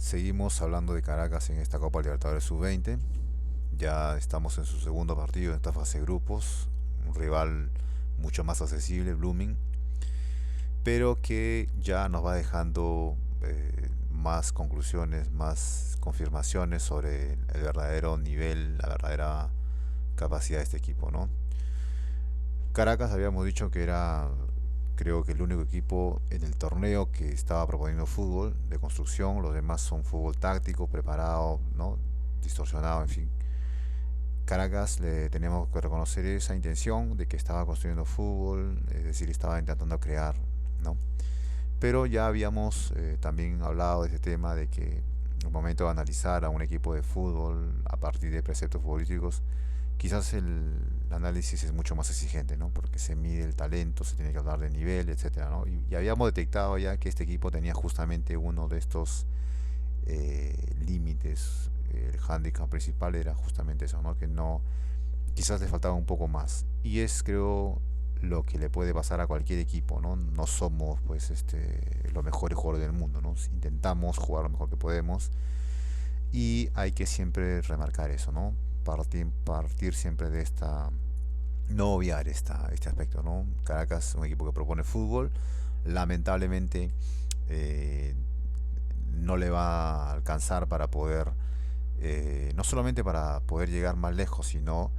Seguimos hablando de Caracas en esta Copa Libertadores Sub-20. Ya estamos en su segundo partido en esta fase de grupos. Un rival mucho más accesible, Blooming, pero que ya nos va dejando más conclusiones, más confirmaciones sobre el verdadero nivel, la verdadera capacidad de este equipo, ¿no? Caracas habíamos dicho que era, creo que el único equipo en el torneo que estaba proponiendo fútbol de construcción. Los demás son fútbol táctico, preparado, ¿no? Distorsionado, en fin. Caracas le teníamos que reconocer esa intención de que estaba construyendo fútbol, es decir, estaba intentando crear, ¿no? Pero ya habíamos también hablado de este tema de que en el momento de analizar a un equipo de fútbol a partir de preceptos futbolísticos, quizás el análisis es mucho más exigente, ¿no? Porque se mide el talento, se tiene que hablar de nivel, etcétera, ¿no? Y habíamos detectado ya que este equipo tenía justamente uno de estos límites. El handicap principal era justamente eso, ¿no? Que no, quizás le faltaba un poco más. Y es, creo, lo que le puede pasar a cualquier equipo, ¿no? No somos, pues, los mejores jugadores del mundo, ¿no? Intentamos jugar lo mejor que podemos y hay que siempre remarcar eso, ¿no? Partir siempre de esta, no obviar este aspecto, ¿no? Caracas es un equipo que propone fútbol, lamentablemente eh, no le va a alcanzar para poder, no solamente para poder llegar más lejos, sino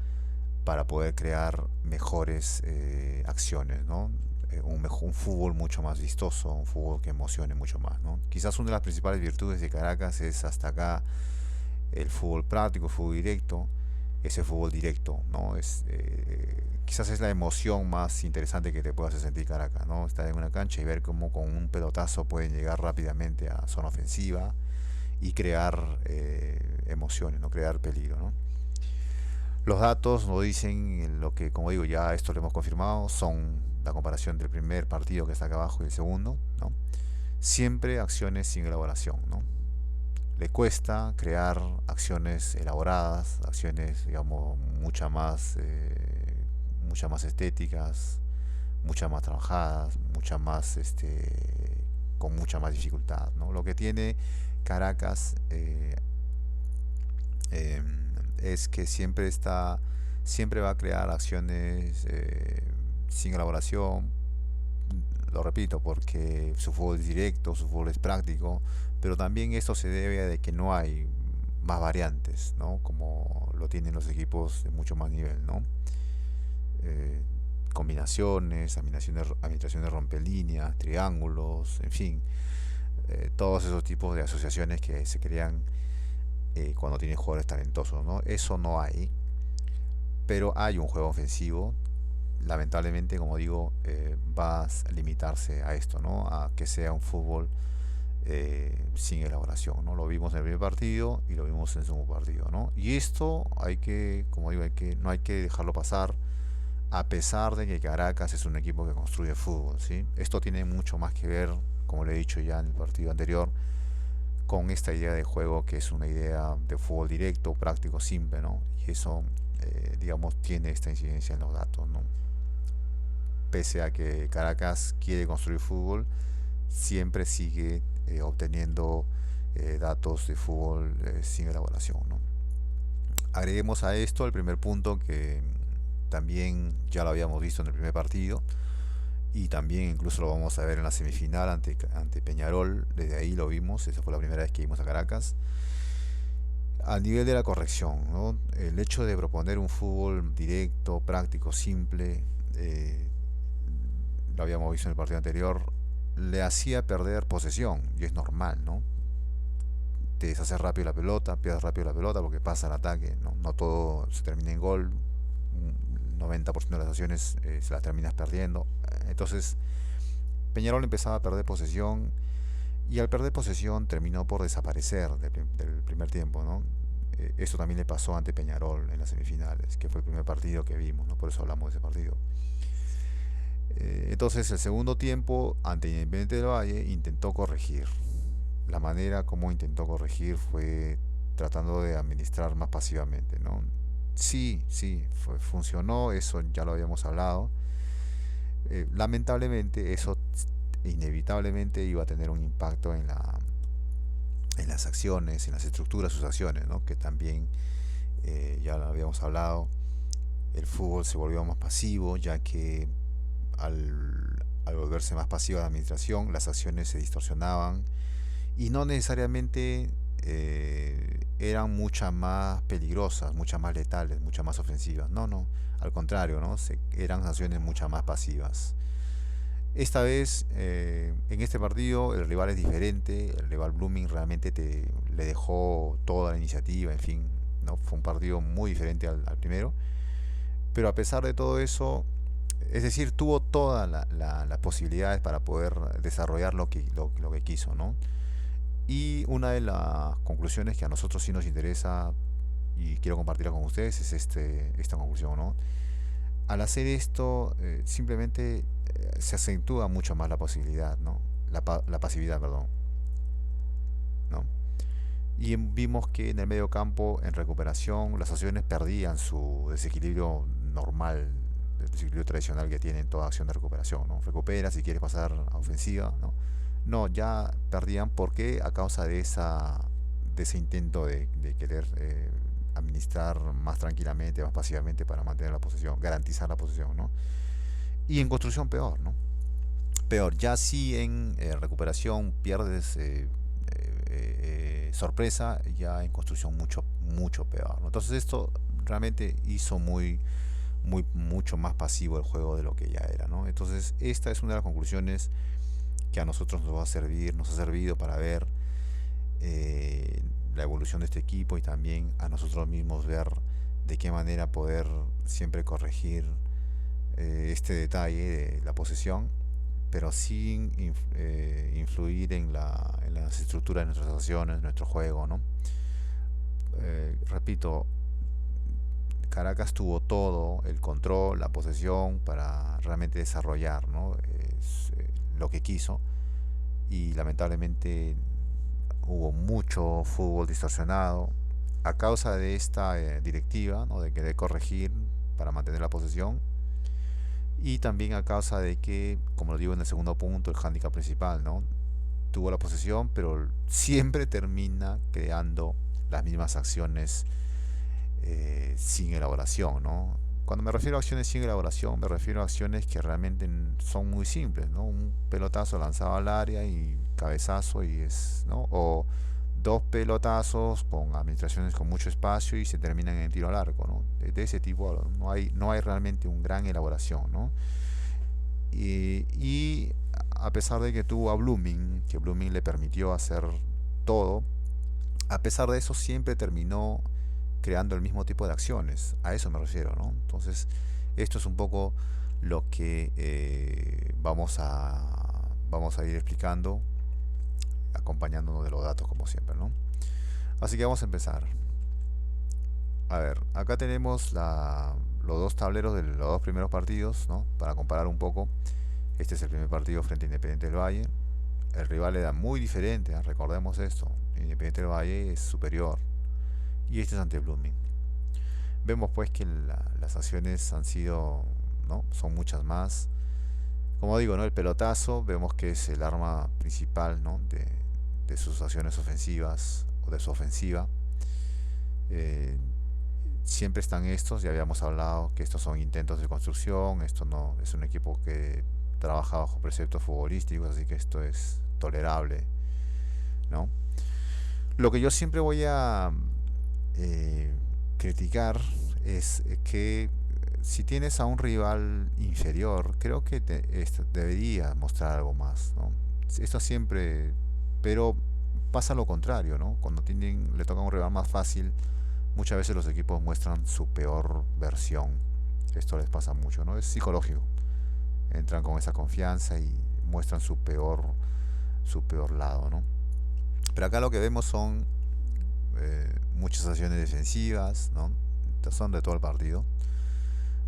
para poder crear mejores acciones, ¿no? Un fútbol mucho más vistoso, un fútbol que emocione mucho más, ¿no? Quizás una de las principales virtudes de Caracas es hasta acá el fútbol práctico, el fútbol directo, ese fútbol directo, ¿no? Quizás es la emoción más interesante que te puede hacer sentir Caracas, ¿no? Estar en una cancha y ver cómo con un pelotazo pueden llegar rápidamente a zona ofensiva y crear emociones, ¿no? Crear peligro, ¿no? Los datos nos dicen lo que, como digo, ya esto lo hemos confirmado, son la comparación del primer partido que está acá abajo y el segundo, ¿no? Siempre acciones sin elaboración, ¿no? Le cuesta crear acciones elaboradas, acciones, digamos, muchas más estéticas, muchas más trabajadas, muchas más, con mucha más dificultad, ¿no? Lo que tiene Caracas eh, es que siempre va a crear acciones sin elaboración. Lo repito, porque su fútbol es directo, su fútbol es práctico, pero también esto se debe a de que no hay más variantes, ¿no? Como lo tienen los equipos de mucho más nivel, ¿no? Eh, Combinaciones, administraciones rompelíneas, triángulos, en fin, todos esos tipos de asociaciones que se crean cuando tienes jugadores talentosos, ¿no? Eso no hay, pero hay un juego ofensivo. Lamentablemente, como digo, va a limitarse a esto, ¿no? A que sea un fútbol sin elaboración, ¿no? Lo vimos en el primer partido y lo vimos en el segundo partido, ¿no? Y esto hay que, como digo, no hay que dejarlo pasar, a pesar de que Caracas es un equipo que construye fútbol, ¿sí? Esto tiene mucho más que ver, como le he dicho ya en el partido anterior, con esta idea de juego que es una idea de fútbol directo, práctico, simple, ¿no? Y eso, digamos, tiene esta incidencia en los datos, ¿no? Pese a que Caracas quiere construir fútbol, siempre sigue obteniendo datos de fútbol sin elaboración, ¿no? Agreguemos a esto el primer punto que también ya lo habíamos visto en el primer partido y también incluso lo vamos a ver en la semifinal ante Peñarol. Desde ahí lo vimos, esa fue la primera vez que vimos a Caracas. Al nivel de la corrección, ¿no? El hecho de proponer un fútbol directo, práctico, simple, lo habíamos visto en el partido anterior, le hacía perder posesión, y es normal, ¿no? Te deshaces rápido la pelota, pierdes rápido la pelota porque pasa el ataque, ¿no? No todo se termina en gol, un 90% de las acciones se las terminas perdiendo. Entonces, Peñarol empezaba a perder posesión y al perder posesión terminó por desaparecer del primer tiempo, ¿no? Esto también le pasó ante Peñarol en las semifinales, que fue el primer partido que vimos, ¿no? Por eso hablamos de ese partido. Entonces el segundo tiempo ante Independiente del Valle intentó corregir. La manera como intentó corregir fue tratando de administrar más pasivamente, ¿no? Sí, sí, funcionó, eso ya lo habíamos hablado. Lamentablemente eso inevitablemente iba a tener un impacto en la las acciones, en las estructuras de sus acciones, ¿no? Que también ya lo habíamos hablado, el fútbol se volvió más pasivo, ya que al volverse más pasiva la administración, las acciones se distorsionaban y no necesariamente eran muchas más peligrosas, muchas más letales, muchas más ofensivas. No, no, al contrario, ¿no? Eran acciones muchas más pasivas. Esta vez, en este partido, el rival es diferente. El rival Blooming realmente le dejó toda la iniciativa, en fin, ¿no? Fue un partido muy diferente al primero. Pero a pesar de todo eso, es decir, tuvo todas las posibilidades para poder desarrollar lo que quiso, ¿no? Y una de las conclusiones que a nosotros sí nos interesa y quiero compartirla con ustedes es esta conclusión, ¿no? Al hacer esto, simplemente se acentúa mucho más la posibilidad, ¿no? La pasividad, perdón, ¿no? Y vimos que en el medio campo, en recuperación, las acciones perdían su desequilibrio normal, el desequilibrio tradicional que tiene en toda acción de recuperación, ¿no? Recupera si quieres pasar a ofensiva, ¿no? No, ya perdían porque a causa de ese intento de querer administrar más tranquilamente, más pasivamente para mantener la posesión, garantizar la posesión, ¿no? Y en construcción peor, ¿no? Peor, ya si en recuperación pierdes sorpresa, ya en construcción mucho peor, ¿no? Entonces esto realmente hizo mucho más pasivo el juego de lo que ya era, ¿no? Entonces esta es una de las conclusiones que a nosotros nos va a servir, nos ha servido para ver la evolución de este equipo y también a nosotros mismos ver de qué manera poder siempre corregir este detalle de la posesión, pero sin influir en las estructuras de nuestras acciones, nuestro juego, ¿no? Repito, Caracas tuvo todo, el control, la posesión para realmente desarrollar, ¿no? Lo que quiso, y lamentablemente hubo mucho fútbol distorsionado a causa de esta directiva, ¿no? De querer corregir para mantener la posesión, y también a causa de que, como lo digo en el segundo punto, el hándicap principal, ¿no? Tuvo la posesión, pero siempre termina creando las mismas acciones sin elaboración, ¿no? Cuando me refiero a acciones sin elaboración, me refiero a acciones que realmente son muy simples, ¿no? Un pelotazo lanzado al área y cabezazo y ¿no? O dos pelotazos con administraciones con mucho espacio y se terminan en tiro al arco, ¿no? De ese tipo no hay realmente un gran elaboración, ¿no? Y a pesar de que tuvo a Blooming, que Blooming le permitió hacer todo, a pesar de eso siempre terminó creando el mismo tipo de acciones. A eso me refiero, ¿no? Entonces, esto es un poco lo que vamos a ir explicando, acompañándonos de los datos como siempre, ¿no? Así que vamos a empezar. A ver, acá tenemos los dos tableros de los dos primeros partidos, ¿no? Para comparar un poco. Este es el primer partido frente a Independiente del Valle. El rival era muy diferente, ¿eh? Recordemos esto. Independiente del Valle es superior. Y este es ante Blooming. Vemos pues que las acciones han sido, ¿no? Son muchas más. Como digo, ¿no? El pelotazo, vemos que es el arma principal, ¿no? de sus acciones ofensivas o de su ofensiva. Eh, Siempre están estos, ya habíamos hablado que estos son intentos de construcción, esto no es un equipo que trabaja bajo preceptos futbolísticos, así que esto es tolerable, ¿no? Lo que yo siempre voy a criticar es que si tienes a un rival inferior, creo que debería mostrar algo más, ¿no? Esto siempre, pero pasa lo contrario, ¿no? Cuando le toca a un rival más fácil, muchas veces los equipos muestran su peor versión. Esto les pasa mucho, ¿no? Es psicológico. Entran con esa confianza y muestran su peor lado, ¿no? Pero acá lo que vemos son muchas acciones defensivas, ¿no? Son de todo el partido.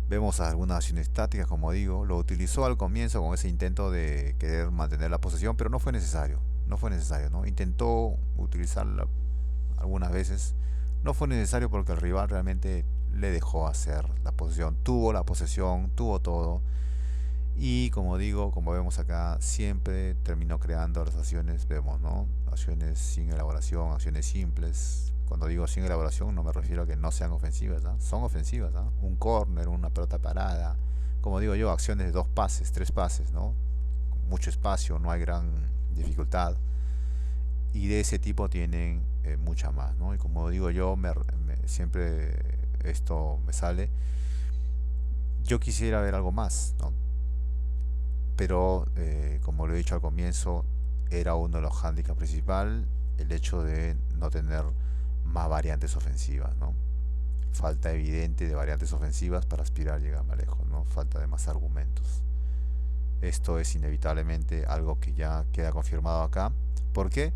Vemos algunas acciones tácticas, como digo. Lo utilizó al comienzo con ese intento de querer mantener la posesión, pero no fue necesario. No fue necesario, ¿no? Intentó utilizarla algunas veces. No fue necesario porque el rival realmente le dejó hacer la posesión. Tuvo la posesión, tuvo todo. Y como digo, como vemos acá, siempre terminó creando las acciones, vemos, ¿no? Acciones sin elaboración, acciones simples. Cuando digo sin elaboración no me refiero a que no sean ofensivas, ¿ah? Son ofensivas, ¿ah? Un córner, una pelota parada. Como digo yo, acciones de dos pases, tres pases, ¿no? Mucho espacio, no hay gran dificultad. Y de ese tipo tienen mucha más, ¿no? Y como digo yo, siempre esto me sale. Yo quisiera ver algo más, ¿no? Pero como lo he dicho al comienzo, era uno de los hándicaps principal el hecho de no tener más variantes ofensivas, ¿no? Falta evidente de variantes ofensivas para aspirar a llegar más lejos, ¿no? Falta de más argumentos. Esto es inevitablemente algo que ya queda confirmado acá. ¿Por qué?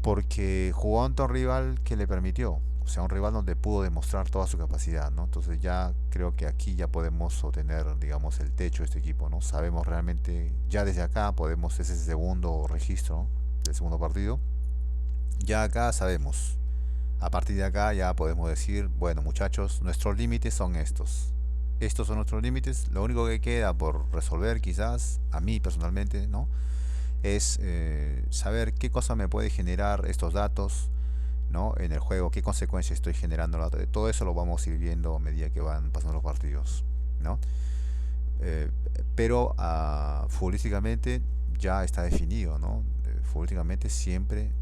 Porque jugó ante un rival que le permitió, o sea, un rival donde pudo demostrar toda su capacidad, ¿no? Entonces ya creo que aquí ya podemos obtener, digamos, el techo de este equipo, ¿no? Sabemos realmente, ya desde acá podemos, ese segundo registro, ¿no? Del segundo partido, ya acá sabemos, a partir de acá ya podemos decir, bueno muchachos, nuestros límites son estos. Estos son nuestros límites, lo único que queda por resolver quizás, a mí personalmente, ¿no? Es saber qué cosa me puede generar estos datos, ¿no? En el juego, qué consecuencias estoy generando. Todo eso lo vamos a ir viendo a medida que van pasando los partidos, ¿no? Eh, pero futbolísticamente ya está definido, ¿no? Futbolísticamente siempre,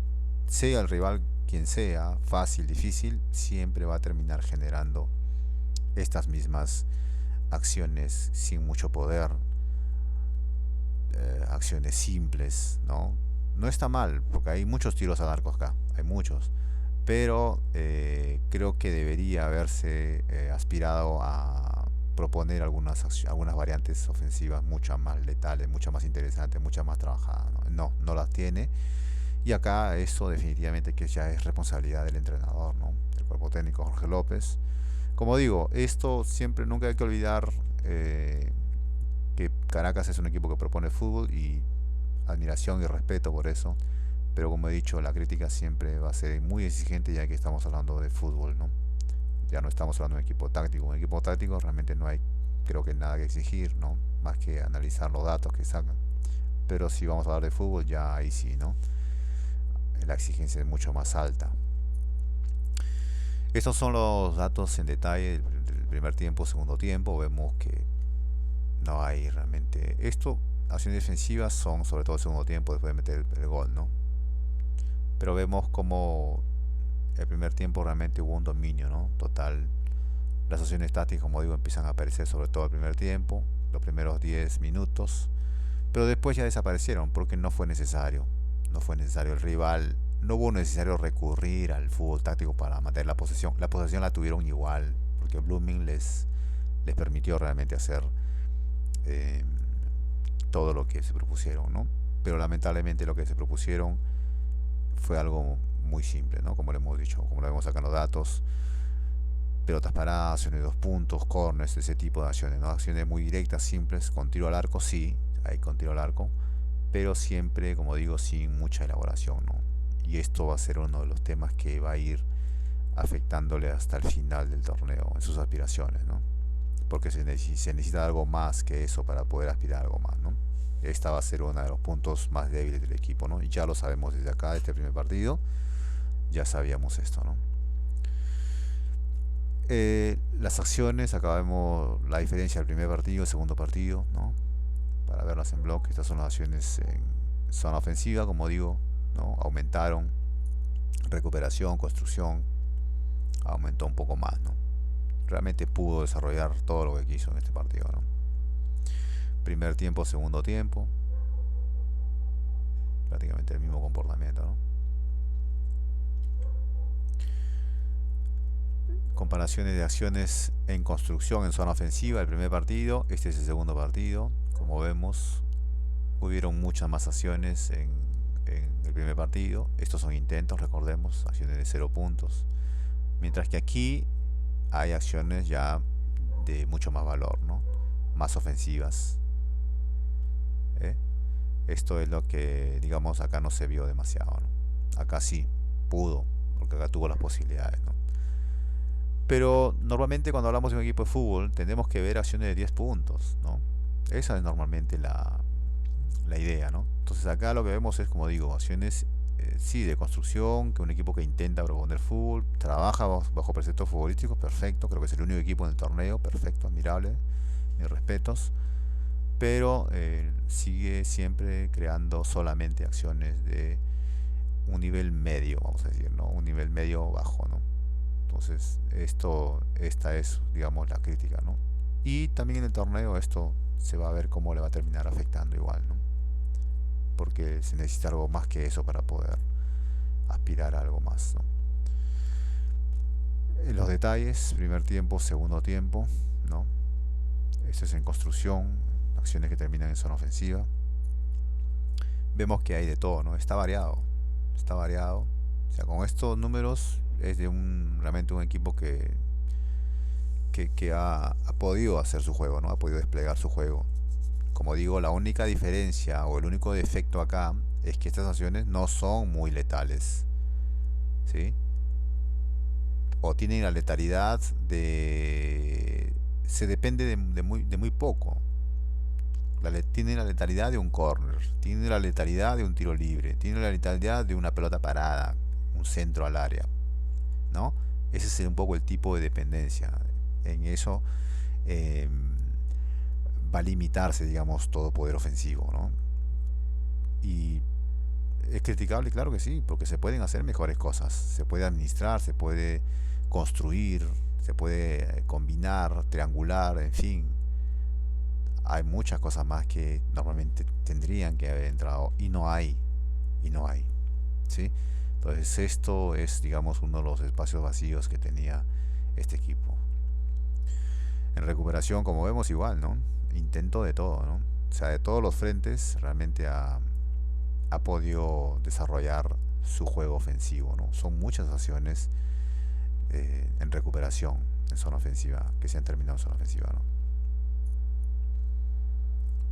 sea el rival quien sea, fácil, difícil, siempre va a terminar generando estas mismas acciones sin mucho poder, acciones simples, ¿no? No está mal, porque hay muchos tiros al arco acá, hay muchos, pero creo que debería haberse aspirado a proponer algunas variantes ofensivas mucho más letales, mucho más interesantes, mucho más trabajadas. No las tiene. Y acá eso definitivamente que ya es responsabilidad del entrenador, ¿no? El cuerpo técnico Jorge López. Como digo, esto siempre, nunca hay que olvidar que Caracas es un equipo que propone fútbol y admiración y respeto por eso. Pero como he dicho, la crítica siempre va a ser muy exigente ya que estamos hablando de fútbol, ¿no? Ya no estamos hablando de un equipo táctico. Un equipo táctico realmente no hay, creo que nada que exigir, ¿no? Más que analizar los datos que sacan. Pero si vamos a hablar de fútbol, ya ahí sí, ¿no? La exigencia es mucho más alta. Estos son los datos en detalle del primer tiempo, segundo tiempo. Vemos que no hay realmente esto. Acciones defensivas son sobre todo el segundo tiempo después de meter el gol, ¿no? Pero vemos como el primer tiempo realmente hubo un dominio, ¿no? Total. Las acciones tácticas, como digo, empiezan a aparecer sobre todo el primer tiempo, los primeros 10 minutos, pero después ya desaparecieron porque no fue necesario. No fue necesario el rival, no hubo necesario recurrir al fútbol táctico para mantener la posesión. La posesión la tuvieron igual, porque Blooming les permitió realmente hacer eh, todo lo que se propusieron, ¿no? Pero lamentablemente lo que se propusieron fue algo muy simple, ¿no? Como lo hemos dicho, como lo vemos acá en los datos, pelotas paradas, acciones de dos puntos, corners, ese tipo de acciones, ¿no? Acciones muy directas, simples, con tiro al arco, sí, hay con tiro al arco, pero siempre, como digo, sin mucha elaboración, ¿no? Y esto va a ser uno de los temas que va a ir afectándole hasta el final del torneo en sus aspiraciones, ¿no? Porque se necesita algo más que eso para poder aspirar a algo más, ¿no? Esta va a ser uno de los puntos más débiles del equipo, ¿no? Y ya lo sabemos desde acá, de este primer partido, ya sabíamos esto, ¿no? Las acciones, acá vemos la diferencia del primer partido y segundo partido, ¿no? Para verlas en bloque, estas son las acciones en zona ofensiva, como digo, ¿no? Aumentaron, recuperación, construcción, aumentó un poco más, ¿no? Realmente pudo desarrollar todo lo que quiso en este partido, ¿no? Primer tiempo, segundo tiempo, prácticamente el mismo comportamiento, ¿no? Comparaciones de acciones en construcción en zona ofensiva, el primer partido, este es el segundo partido, como vemos, hubieron muchas más acciones en el primer partido, estos son intentos, recordemos, acciones de 0 puntos, mientras que aquí hay acciones ya de mucho más valor, ¿no? Más ofensivas, ¿eh? Esto es lo que, digamos, acá no se vio demasiado, ¿no? Acá sí, pudo, porque acá tuvo las posibilidades, ¿no? Pero normalmente cuando hablamos de un equipo de fútbol, tenemos que ver acciones de 10 puntos, ¿no? Esa es normalmente la idea, ¿no? Entonces acá lo que vemos es, como digo, acciones sí de construcción, que un equipo que intenta proponer fútbol, trabaja bajo preceptos futbolísticos, perfecto, creo que es el único equipo en el torneo, perfecto, admirable, mis respetos, pero sigue siempre creando solamente acciones de un nivel medio, vamos a decir, ¿no? Un nivel medio bajo, ¿no? Entonces, esta es, digamos, la crítica, ¿no? Y también en el torneo esto se va a ver cómo le va a terminar afectando igual, ¿no? Porque se necesita algo más que eso para poder aspirar a algo más, ¿no? Los detalles, primer tiempo, segundo tiempo, ¿no? Esto es en construcción, acciones que terminan en zona ofensiva. Vemos que hay de todo, ¿no? Está variado, está variado. O sea, con estos números es de realmente un equipo que ha podido hacer su juego, ¿no? Ha podido desplegar su juego. Como digo, la única diferencia o el único defecto acá es que estas acciones no son muy letales, ¿sí? O tienen la letalidad de... Se depende de muy poco. Tiene la letalidad de un corner, tiene la letalidad de un tiro libre, tiene la letalidad de una pelota parada, un centro al área, ¿no? Ese es un poco el tipo de dependencia. En eso eh, va a limitarse, digamos, todo poder ofensivo, ¿no? Y es criticable, claro que sí, porque se pueden hacer mejores cosas, se puede administrar, se puede construir, se puede combinar, triangular, en fin, hay muchas cosas más que normalmente tendrían que haber entrado y no hay, ¿sí? Entonces esto es, digamos, uno de los espacios vacíos que tenía este equipo. En recuperación, como vemos, igual, ¿no? Intento de todo, ¿no? O sea, de todos los frentes realmente ha podido desarrollar su juego ofensivo, ¿no? Son muchas acciones en recuperación, en zona ofensiva, que se han terminado en zona ofensiva, ¿no?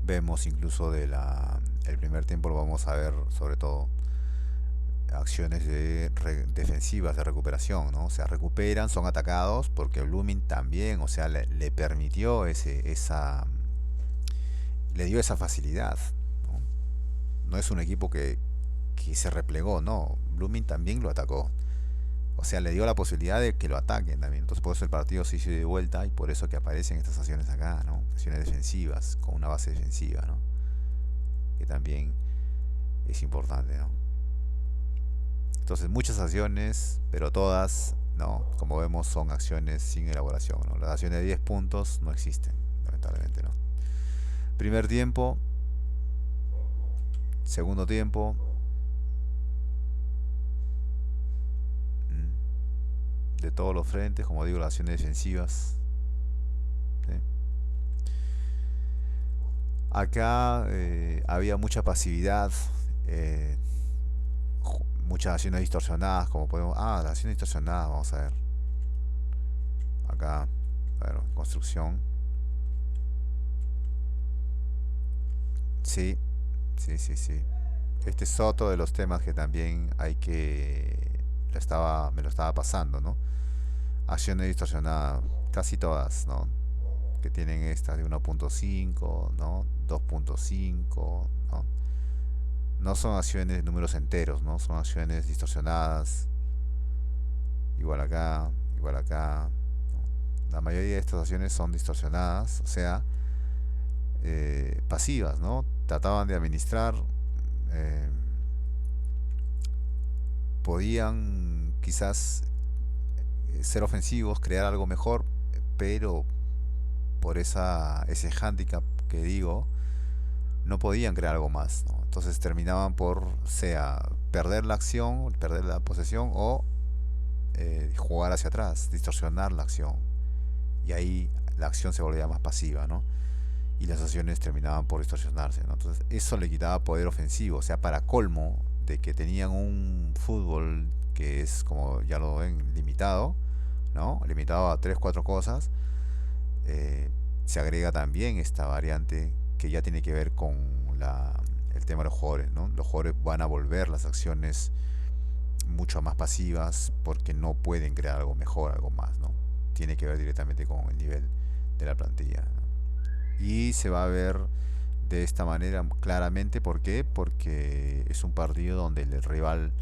Vemos incluso el primer tiempo lo vamos a ver sobre todo acciones defensivas de recuperación, ¿no? O sea, recuperan, son atacados porque Blooming también, o sea, le permitió le dio esa facilidad, ¿no? No es un equipo que se replegó, no, Blooming también lo atacó. O sea, le dio la posibilidad de que lo ataquen también. Entonces por eso el partido se hizo de vuelta y por eso que aparecen estas acciones acá, ¿no? Acciones defensivas, con una base defensiva, ¿no? Que también es importante, ¿no? Entonces muchas acciones, pero todas, ¿no? Como vemos, son acciones sin elaboración, ¿no? Las acciones de 10 puntos no existen, lamentablemente, ¿no? Primer tiempo, segundo tiempo, de todos los frentes, como digo, las acciones defensivas, ¿sí? Acá había mucha pasividad, eh, muchas acciones distorsionadas, como podemos... Ah, las acciones distorsionadas, vamos a ver. Acá, bueno, construcción. Sí, sí, sí, sí. Este es otro de los temas que también hay que... me lo estaba pasando, ¿no? Acciones distorsionadas, casi todas, ¿no? Que tienen estas de 1.5, ¿no? 2.5, ¿no? No son acciones de números enteros, ¿no? Son acciones distorsionadas. Igual acá, igual acá, ¿no? La mayoría de estas acciones son distorsionadas, o sea, pasivas, ¿no? Trataban de administrar, eh, podían quizás ser ofensivos, crear algo mejor, pero por ese handicap que digo, no podían crear algo más, ¿no? Entonces terminaban por, sea, perder la acción, perder la posesión o jugar hacia atrás, distorsionar la acción. Y ahí la acción se volvía más pasiva, ¿no? Y las acciones terminaban por distorsionarse, ¿no? Entonces eso le quitaba poder ofensivo, o sea, para colmo de que tenían un fútbol que es, como ya lo ven, limitado, ¿no? Limitado a 3 4 cosas, se agrega también esta variante que ya tiene que ver con el tema de los jugadores, ¿no? Los jugadores van a volver las acciones mucho más pasivas porque no pueden crear algo mejor, algo más, ¿no? Tiene que ver directamente con el nivel de la plantilla, ¿no? Y se va a ver de esta manera claramente. ¿Por qué? Porque es un partido donde el rival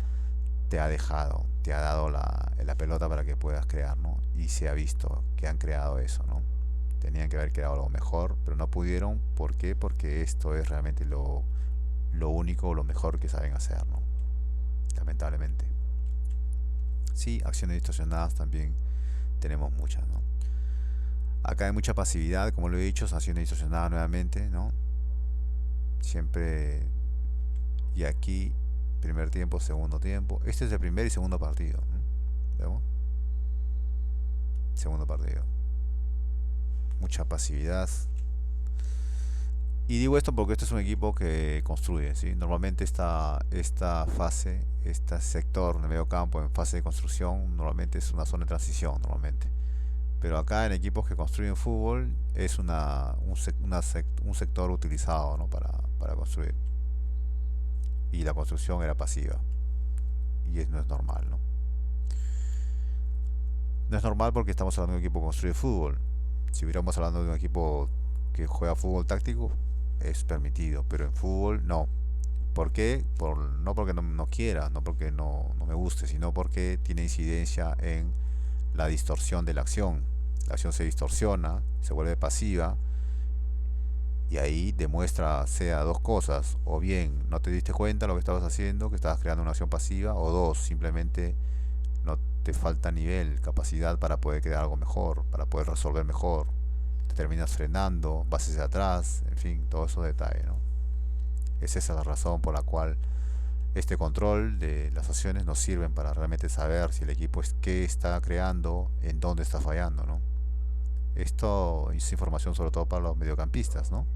te ha dejado, te ha dado la pelota para que puedas crear, ¿no? Y se ha visto que han creado eso, ¿no? Tenían que haber creado algo mejor, pero no pudieron. ¿Por qué? Porque esto es realmente lo único, lo mejor que saben hacer, ¿no? Lamentablemente. Sí, acciones distorsionadas también tenemos muchas, ¿no? Acá hay mucha pasividad, como lo he dicho, acciones distorsionadas nuevamente, ¿no? Siempre. Y aquí, primer tiempo, segundo tiempo. Este es el primer y segundo partido, ¿no? ¿Vemos? Segundo partido. Mucha pasividad. Y digo esto porque este es un equipo que construye, ¿sí? Normalmente esta fase, este sector de medio campo en fase de construcción, normalmente es una zona de transición, normalmente. Pero acá en equipos que construyen fútbol es un sector utilizado, ¿no? para construir. Y la construcción era pasiva. No es normal, ¿no? No es normal porque estamos hablando de un equipo que construye fútbol. Si hubiéramos hablando de un equipo que juega fútbol táctico, es permitido, pero en fútbol no. ¿Por qué? No porque no quiera, no porque no me guste, sino porque tiene incidencia en la distorsión de la acción. La acción se distorsiona, se vuelve pasiva y ahí demuestra sea dos cosas: o bien no te diste cuenta de lo que estabas haciendo, que estabas creando una acción pasiva, o dos, simplemente no te falta nivel, capacidad para poder crear algo mejor, para poder resolver mejor. Te terminas frenando, vas hacia atrás, en fin, todos esos detalles, ¿no? Es esa la razón por la cual este control de las acciones nos sirven para realmente saber si el equipo es qué está creando, en dónde está fallando, ¿no? Esto es información sobre todo para los mediocampistas, ¿no?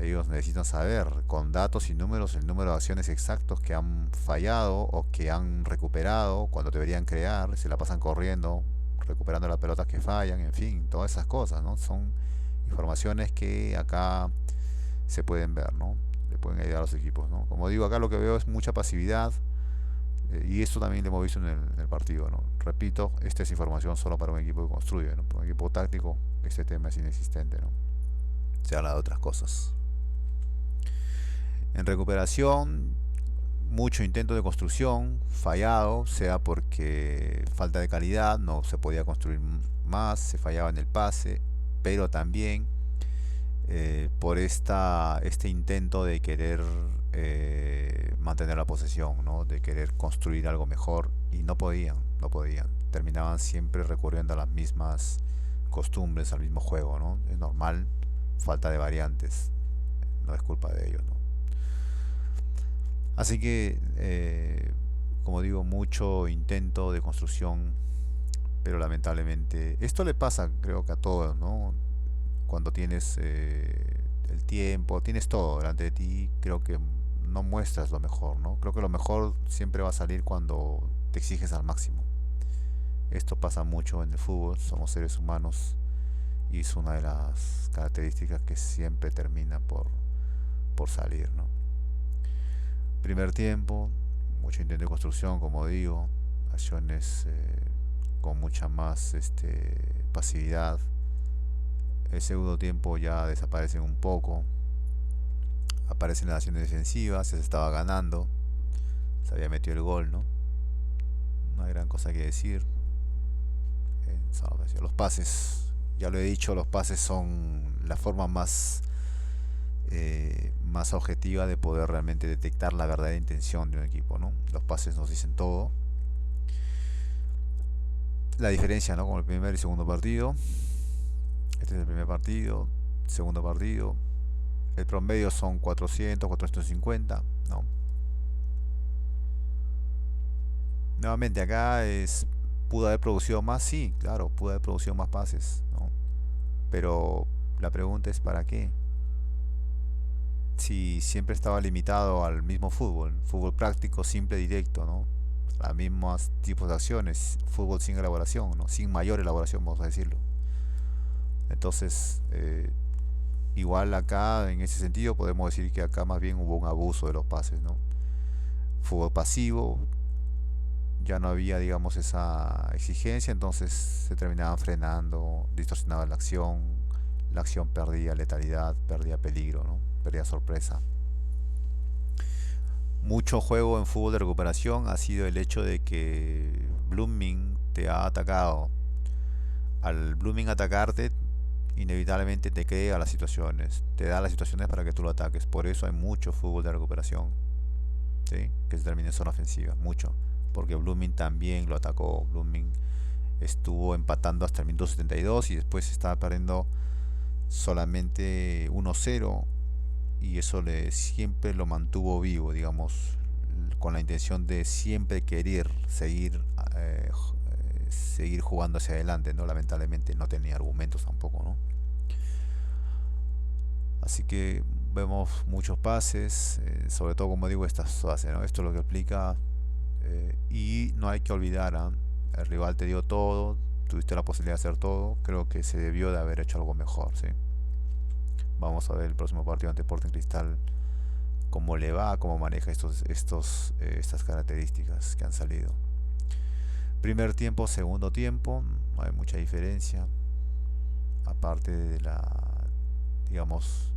Ellos necesitan saber con datos y números el número de acciones exactos que han fallado o que han recuperado cuando deberían crear, se la pasan corriendo, recuperando las pelotas que fallan, en fin, todas esas cosas, ¿no? Son informaciones que acá se pueden ver, ¿no? Le pueden ayudar a los equipos, ¿no? Como digo, acá lo que veo es mucha pasividad, y esto también lo hemos visto en el partido, ¿no? Repito, esta es información solo para un equipo que construye, ¿no? Para un equipo táctico este tema es inexistente, ¿no? Se habla de otras cosas. En recuperación, mucho intento de construcción fallado, sea porque falta de calidad, no se podía construir más, se fallaba en el pase, pero también por este intento de querer mantener la posesión, ¿no? De querer construir algo mejor, y no podían. Terminaban siempre recurriendo a las mismas costumbres, al mismo juego, ¿no? Es normal, falta de variantes, no es culpa de ellos, ¿no? Así que, como digo, mucho intento de construcción, pero lamentablemente esto le pasa, creo que a todos, ¿no? Cuando tienes el tiempo, tienes todo delante de ti, creo que no muestras lo mejor, ¿no? Creo que lo mejor siempre va a salir cuando te exiges al máximo. Esto pasa mucho en el fútbol, somos seres humanos y es una de las características que siempre termina por salir, ¿no? Primer tiempo, mucho intento de construcción, como digo, acciones con mucha más pasividad. El segundo tiempo ya desaparecen un poco, aparecen las acciones defensivas, se estaba ganando, se había metido el gol, ¿no? No hay gran cosa que decir. Los pases, ya lo he dicho, los pases son la forma más objetiva de poder realmente detectar la verdadera intención de un equipo, ¿no? Los pases nos dicen todo. La diferencia, ¿no? Con el primer y segundo partido. Este es el primer partido, segundo partido. El promedio son 400, 450, ¿no? Nuevamente acá pudo haber producido más, sí, claro, pudo haber producido más pases, ¿no? Pero la pregunta es ¿para qué? Si siempre estaba limitado al mismo fútbol práctico, simple, directo, ¿no? Las mismas tipos de acciones, fútbol sin elaboración, ¿no? Sin mayor elaboración, vamos a decirlo. Entonces, igual acá, en ese sentido, podemos decir que acá más bien hubo un abuso de los pases, ¿no? Fútbol pasivo, ya no había, digamos, esa exigencia, entonces se terminaban frenando, distorsionaban la acción, la acción perdía letalidad, perdía peligro, ¿no? Perdía sorpresa. Mucho juego en fútbol de recuperación ha sido el hecho de que Blooming te ha atacado. Al Blooming atacarte, inevitablemente te crea las situaciones, te da las situaciones para que tú lo ataques. Por eso hay mucho fútbol de recuperación, ¿sí? Que se termina en zona ofensiva, mucho. Porque Blooming también lo atacó. Blooming estuvo empatando hasta el minuto 72 y después estaba perdiendo solamente 1-0 y eso siempre lo mantuvo vivo, digamos, con la intención de siempre querer seguir jugando hacia adelante, ¿no? Lamentablemente no tenía argumentos tampoco, ¿no? Así que vemos muchos pases, sobre todo como digo estas fases, ¿no? Esto es lo que explica, y no hay que olvidar, ¿ah? El rival te dio todo, tuviste la posibilidad de hacer todo, creo que se debió de haber hecho algo mejor, ¿sí? Vamos a ver el próximo partido ante Sporting Cristal cómo le va, cómo maneja estas características que han salido. Primer tiempo, segundo tiempo, no hay mucha diferencia, aparte de digamos,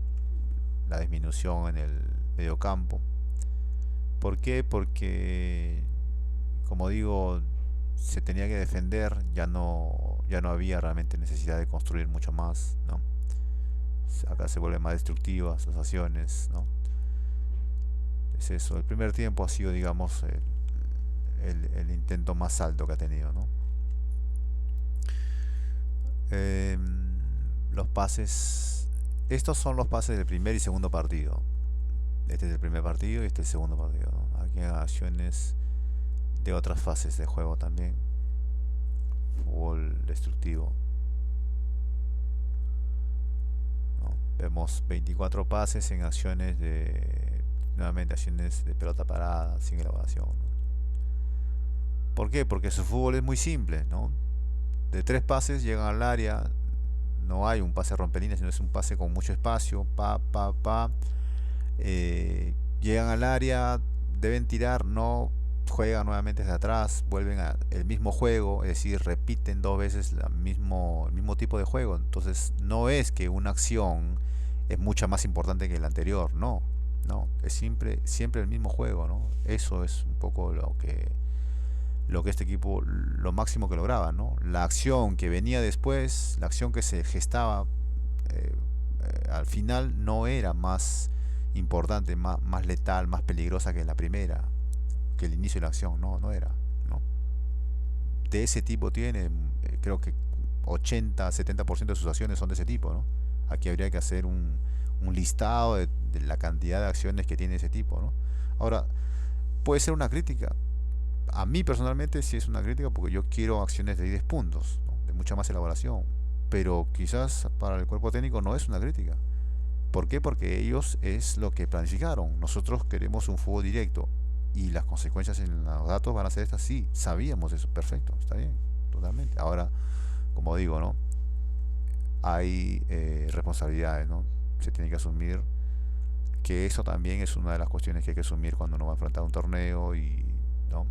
la disminución en el mediocampo. ¿Por qué? Porque, como digo, se tenía que defender, ya no había realmente necesidad de construir mucho más, ¿no? Acá se vuelven más destructivas las acciones, ¿no? Es eso. El primer tiempo ha sido, digamos, el intento más alto que ha tenido, ¿no? Eh, los pases. Estos son los pases del primer y segundo partido. Este es el primer partido y este es el segundo partido, ¿no? Aquí hay acciones de otras fases de juego también. Fútbol destructivo, ¿no? Vemos 24 pases en acciones nuevamente acciones de pelota parada, sin elaboración, ¿no? ¿Por qué? Porque su fútbol es muy simple, ¿no? De 3 pases llegan al área, no hay un pase rompelíneas, sino es un pase con mucho espacio, llegan al área, deben tirar, no juegan nuevamente desde atrás, vuelven a el mismo juego, es decir, repiten 2 veces el mismo tipo de juego. Entonces no es que una acción es mucha más importante que la anterior, no, no, es siempre el mismo juego, ¿no? Eso es un poco lo que este equipo, lo máximo que lograba, ¿no? La acción que venía después, la acción que se gestaba, eh, al final no era más importante, más letal, más peligrosa que la primera, que el inicio de la acción, no, no era, ¿no? De ese tipo tiene, creo que 80-70% de sus acciones son de ese tipo, ¿no? Aquí habría que hacer un listado de la cantidad de acciones que tiene ese tipo, ¿no? Ahora, puede ser una crítica. A mí personalmente sí es una crítica porque yo quiero acciones de 10 puntos, ¿no? De mucha más elaboración. Pero quizás para el cuerpo técnico no es una crítica. ¿Por qué? Porque ellos es lo que planificaron. Nosotros queremos un fútbol directo y las consecuencias en los datos van a ser estas. Sí, sabíamos eso, perfecto, está bien, totalmente. Ahora, como digo, ¿no? Hay responsabilidades, ¿no? Se tiene que asumir que eso también es una de las cuestiones que hay que asumir cuando uno va a enfrentar un torneo y, ¿no?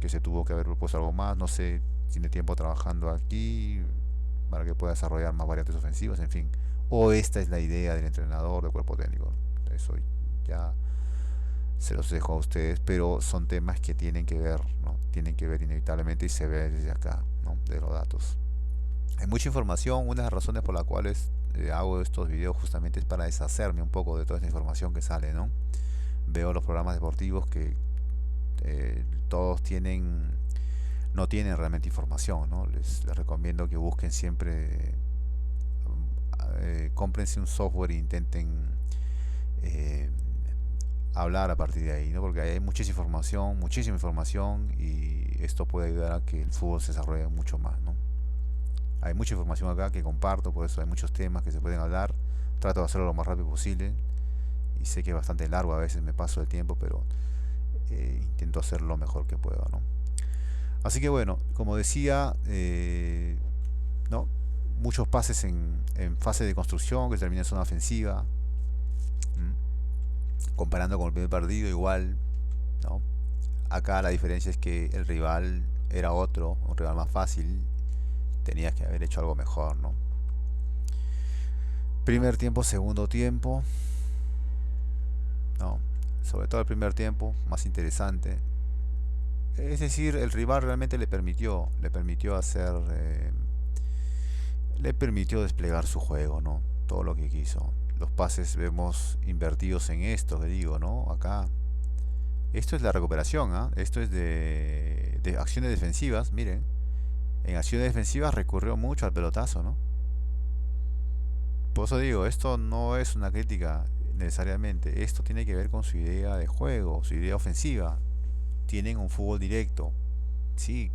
Que se tuvo que haber propuesto algo más, no sé, tiene tiempo trabajando aquí para que pueda desarrollar más variantes ofensivas, en fin. O esta es la idea del entrenador, del cuerpo técnico. Eso ya se los dejo a ustedes, pero son temas que tienen que ver, ¿no? Tienen que ver inevitablemente y se ve desde acá, ¿no? De los datos. Hay mucha información, una de las razones por las cuales hago estos videos justamente es para deshacerme un poco de toda esta información que sale, ¿no? Veo los programas deportivos que todos no tienen realmente información, ¿no? Les recomiendo que busquen siempre, cómprense un software e intenten eh, hablar a partir de ahí, ¿no? Porque hay muchísima información y esto puede ayudar a que el fútbol se desarrolle mucho más, ¿no? Hay mucha información acá que comparto, por eso hay muchos temas que se pueden hablar. Trato de hacerlo lo más rápido posible y sé que es bastante largo, a veces me paso el tiempo, pero intento hacer lo mejor que puedo, ¿no? Así que bueno, como decía, ¿no? Muchos pases en fase de construcción que termina en zona ofensiva. Comparando con el primer partido, igual, ¿no? Acá la diferencia es que el rival era otro, un rival más fácil. Tenías que haber hecho algo mejor, ¿no? Primer tiempo, segundo tiempo, ¿no? Sobre todo el primer tiempo, más interesante. Es decir, el rival realmente le permitió hacer, le permitió desplegar su juego, ¿no? Todo lo que quiso. Los pases vemos invertidos en esto, que digo, ¿no? Acá. Esto es la recuperación, ¿ah? Esto es de acciones defensivas, miren. En acciones defensivas recurrió mucho al pelotazo, ¿no? Por eso digo, esto no es una crítica necesariamente. Esto tiene que ver con su idea de juego, su idea ofensiva. Tienen un fútbol directo. Sí,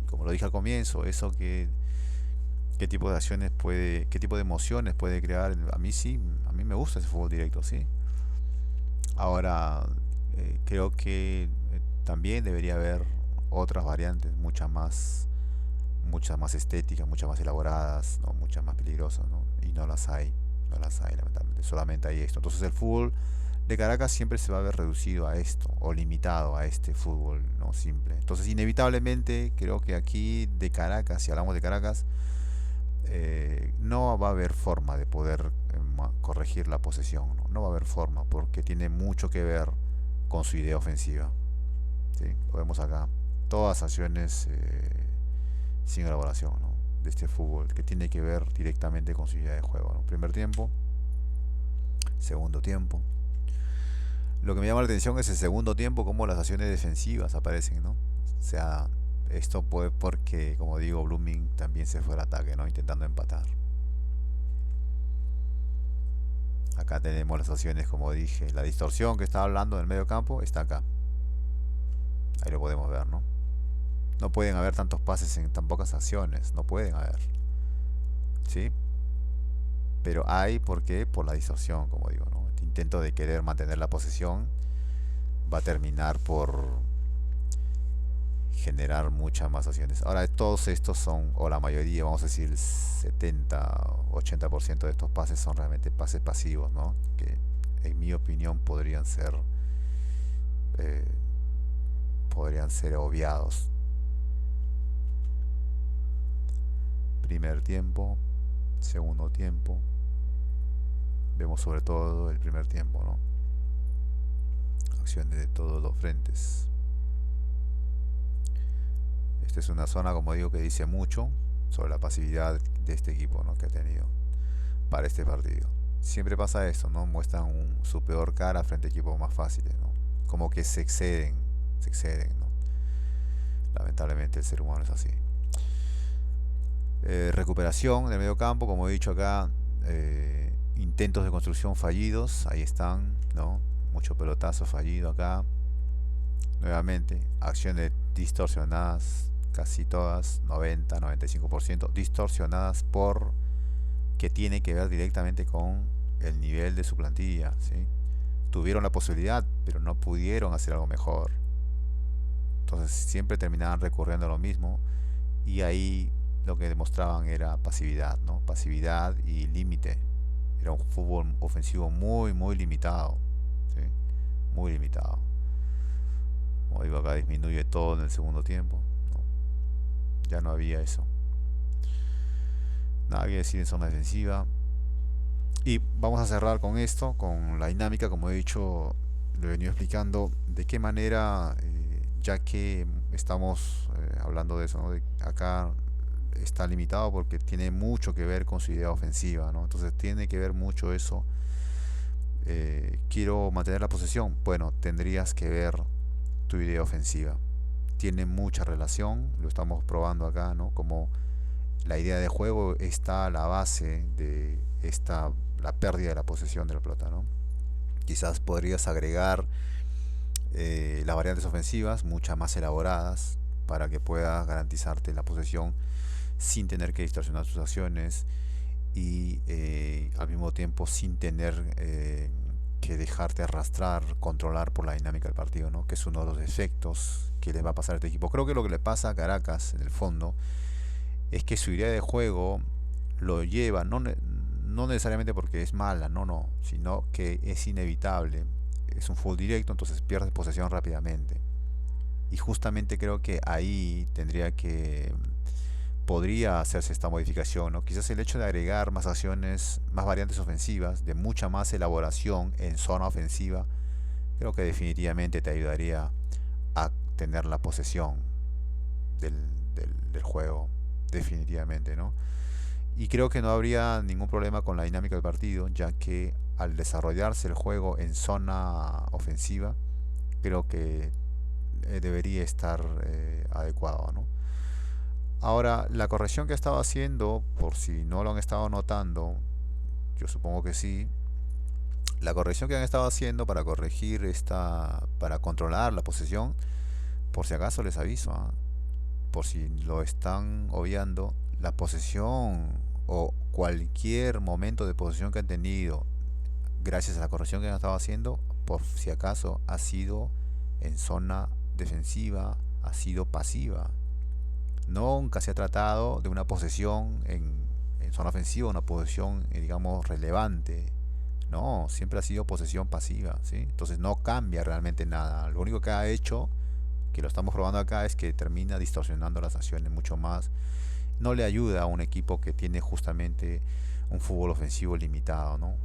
como lo dije al comienzo, eso que qué tipo de acciones puede, qué tipo de emociones puede crear. A mí sí, a mí me gusta ese fútbol directo, sí. Ahora, creo que también debería haber otras variantes, muchas más estéticas, muchas más elaboradas, ¿no? Muchas más peligrosas, ¿no? Y no las hay lamentablemente, solamente hay esto. Entonces el fútbol de Caracas siempre se va a ver reducido a esto, o limitado a este fútbol, ¿no? Simple. Entonces inevitablemente creo que aquí de Caracas, si hablamos de Caracas, no va a haber forma de poder corregir la posesión, ¿no? No va a haber forma, porque tiene mucho que ver con su idea ofensiva, ¿sí? Lo vemos acá. Todas acciones sin elaboración, ¿no? De este fútbol, que tiene que ver directamente con su idea de juego, ¿no? Primer tiempo, segundo tiempo. Lo que me llama la atención es el segundo tiempo, cómo las acciones defensivas aparecen, ¿no? O sea, esto puede porque, como digo, Blooming también se fue al ataque, ¿no? Intentando empatar. Acá tenemos las acciones, como dije, la distorsión que estaba hablando en el medio campo está acá. Ahí lo podemos ver, ¿no? No pueden haber tantos pases en tan pocas acciones, no pueden haber, ¿sí? Pero hay, ¿por qué? Por la distorsión, como digo, ¿no? Este intento de querer mantener la posesión va a terminar por generar muchas más acciones. Ahora, todos estos son, o la mayoría, vamos a decir, el 70-80% de estos pases son realmente pases pasivos, ¿no? Que en mi opinión eh, podrían ser obviados. Primer tiempo, segundo tiempo. Vemos sobre todo el primer tiempo, ¿no? Acciones de todos los frentes. Esta es una zona, como digo, que dice mucho sobre la pasividad de este equipo, ¿no? Que ha tenido para este partido. Siempre pasa esto, ¿no? Muestran su peor cara frente a equipos más fáciles, ¿no? Como que se exceden, ¿no? Lamentablemente el ser humano es así. Recuperación del medio campo, como he dicho acá, intentos de construcción fallidos, ahí están, ¿no? Mucho pelotazo fallido acá. Nuevamente, acciones distorsionadas, casi todas, 90-95% distorsionadas por que tiene que ver directamente con el nivel de su plantilla, ¿sí? Tuvieron la posibilidad, pero no pudieron hacer algo mejor. Entonces siempre terminaban recurriendo a lo mismo y ahí lo que demostraban era pasividad, ¿no? Pasividad y límite. Era un fútbol ofensivo muy, muy limitado, ¿sí? Muy limitado. Como digo, acá disminuye todo en el segundo tiempo, ¿no? Ya no había eso. Nada que decir en zona defensiva. Y vamos a cerrar con esto, con la dinámica, como he dicho, lo he venido explicando, de qué manera, ya que estamos hablando de eso, ¿no? Acá está limitado porque tiene mucho que ver con su idea ofensiva, ¿no? Entonces tiene que ver mucho eso. Quiero mantener la posesión. Bueno, tendrías que ver tu idea ofensiva. Tiene mucha relación, lo estamos probando acá, ¿no? Como la idea de juego está a la base de la pérdida de la posesión de la pelota, ¿no? Quizás podrías agregar las variantes ofensivas, muchas más elaboradas, para que puedas garantizarte la posesión sin tener que distorsionar tus acciones y al mismo tiempo sin tener que dejarte arrastrar, controlar por la dinámica del partido, ¿no? Que es uno de los efectos que le va a pasar a este equipo. Creo que lo que le pasa a Caracas, en el fondo, es que su idea de juego lo lleva, no necesariamente porque es mala, no, sino que es inevitable. Es un full directo, entonces pierdes posesión rápidamente. Y justamente creo que ahí tendría que podría hacerse esta modificación, ¿no? Quizás el hecho de agregar más acciones, más variantes ofensivas, de mucha más elaboración en zona ofensiva, creo que definitivamente te ayudaría a tener la posesión del, del juego, definitivamente, ¿no? Y creo que no habría ningún problema con la dinámica del partido, ya que al desarrollarse el juego en zona ofensiva, creo que debería estar adecuado, ¿no? Ahora, la corrección que he estado haciendo, por si no lo han estado notando, yo supongo que sí, la corrección que han estado haciendo para corregir para controlar la posesión, por si acaso les aviso, ¿ah? Por si lo están obviando, la posesión o cualquier momento de posesión que han tenido gracias a la corrección que han estado haciendo, por si acaso ha sido en zona defensiva, ha sido pasiva. Nunca se ha tratado de una posesión en zona ofensiva, una posesión, digamos, relevante. No, siempre ha sido posesión pasiva, ¿sí? Entonces no cambia realmente nada. Lo único que ha hecho, que lo estamos probando acá, es que termina distorsionando las acciones mucho más. No le ayuda a un equipo que tiene justamente un fútbol ofensivo limitado, ¿no?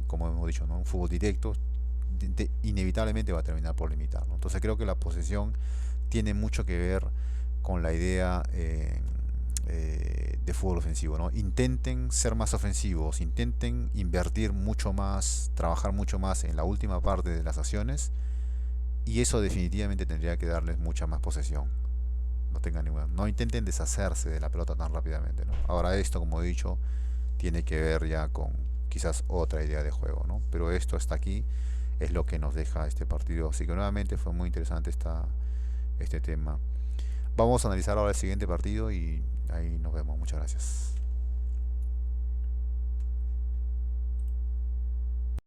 Como hemos dicho, ¿no? Un fútbol directo inevitablemente va a terminar por limitar, ¿no? Entonces creo que la posesión tiene mucho que ver con la idea de fútbol ofensivo, ¿no? Intenten ser más ofensivos, intenten invertir mucho más, trabajar mucho más en la última parte de las acciones, y eso definitivamente tendría que darles mucha más posesión. No tengan ninguna, no intenten deshacerse de la pelota tan rápidamente, ¿no? Ahora esto, como he dicho, tiene que ver ya con quizás otra idea de juego, ¿no? Pero esto hasta aquí es lo que nos deja este partido. Así que nuevamente fue muy interesante este tema. Vamos a analizar ahora el siguiente partido y ahí nos vemos. Muchas gracias.